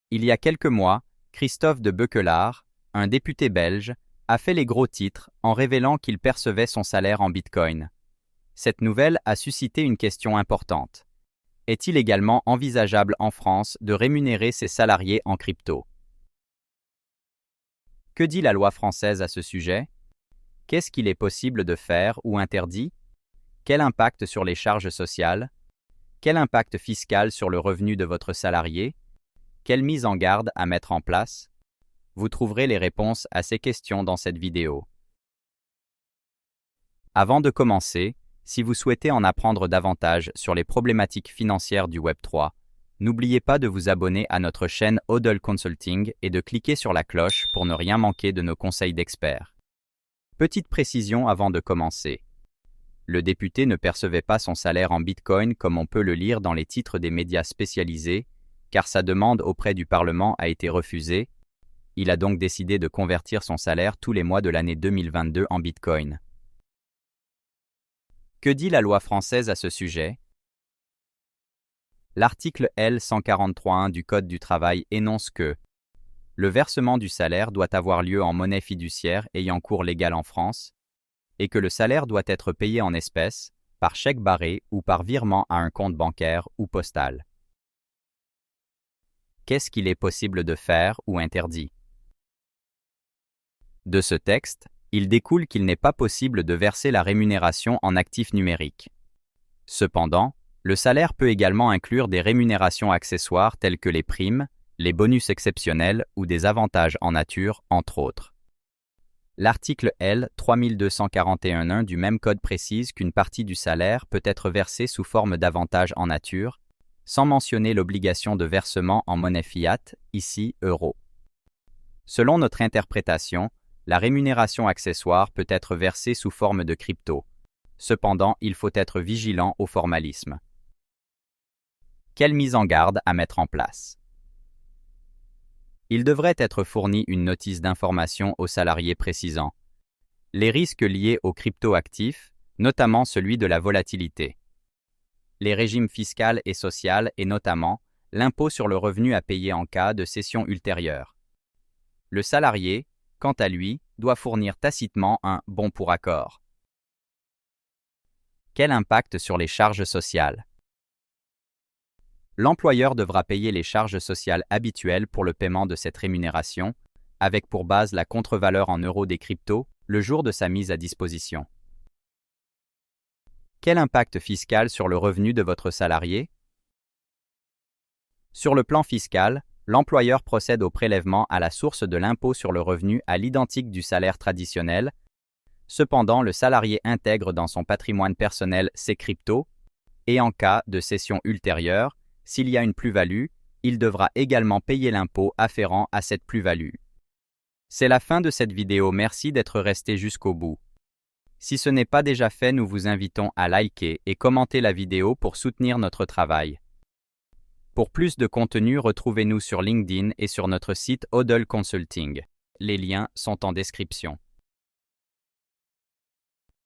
Il y a quelques mois, Christophe de Beuquelaar, un député belge, a fait les gros titres en révélant qu'il percevait son salaire en Bitcoin. Cette nouvelle a suscité une question importante. Est-il également envisageable en France de rémunérer ses salariés en crypto? Que dit la loi française à ce sujet? Qu'est-ce qu'il est possible de faire ou interdit? Quel impact sur les charges sociales? Quel impact fiscal sur le revenu de votre salarié? Quelle mise en garde à mettre en place? Vous trouverez les réponses à ces questions dans cette vidéo. Avant de commencer, si vous souhaitez en apprendre davantage sur les problématiques financières du Web3, n'oubliez pas de vous abonner à notre chaîne Hodl Consulting et de cliquer sur la cloche pour ne rien manquer de nos conseils d'experts. Petite précision avant de commencer. Le député ne percevait pas son salaire en Bitcoin comme on peut le lire dans les titres des médias spécialisés, car sa demande auprès du Parlement a été refusée. Il a donc décidé de convertir son salaire tous les mois de l'année 2022 en Bitcoin. Que dit la loi française à ce sujet? L'article L. 143.1 du Code du travail énonce que le versement du salaire doit avoir lieu en monnaie fiduciaire ayant cours légal en France et que le salaire doit être payé en espèces, par chèque barré ou par virement à un compte bancaire ou postal. Qu'est-ce qu'il est possible de faire ou interdit? De ce texte, il découle qu'il n'est pas possible de verser la rémunération en actifs numériques. Cependant, le salaire peut également inclure des rémunérations accessoires telles que les primes, les bonus exceptionnels ou des avantages en nature, entre autres. L'article L. 3241.1 du même code précise qu'une partie du salaire peut être versée sous forme d'avantages en nature, sans mentionner l'obligation de versement en monnaie fiat, ici euros. Selon notre interprétation, la rémunération accessoire peut être versée sous forme de crypto. Cependant, il faut être vigilant au formalisme. Quelle mise en garde à mettre en place? Il devrait être fourni une notice d'information aux salariés précisant les risques liés aux crypto-actifs, notamment celui de la volatilité, les régimes fiscal et social et notamment l'impôt sur le revenu à payer en cas de cession ultérieure. Le salarié, quant à lui, doit fournir tacitement un bon pour accord. Quel impact sur les charges sociales? L'employeur devra payer les charges sociales habituelles pour le paiement de cette rémunération, avec pour base la contre-valeur en euros des cryptos, le jour de sa mise à disposition. Quel impact fiscal sur le revenu de votre salarié? Sur le plan fiscal, l'employeur procède au prélèvement à la source de l'impôt sur le revenu à l'identique du salaire traditionnel. Cependant, le salarié intègre dans son patrimoine personnel ses cryptos et en cas de cession ultérieure, s'il y a une plus-value, il devra également payer l'impôt afférent à cette plus-value. C'est la fin de cette vidéo, merci d'être resté jusqu'au bout. Si ce n'est pas déjà fait, nous vous invitons à liker et commenter la vidéo pour soutenir notre travail. Pour plus de contenu, retrouvez-nous sur LinkedIn et sur notre site Hodl Consulting. Les liens sont en description.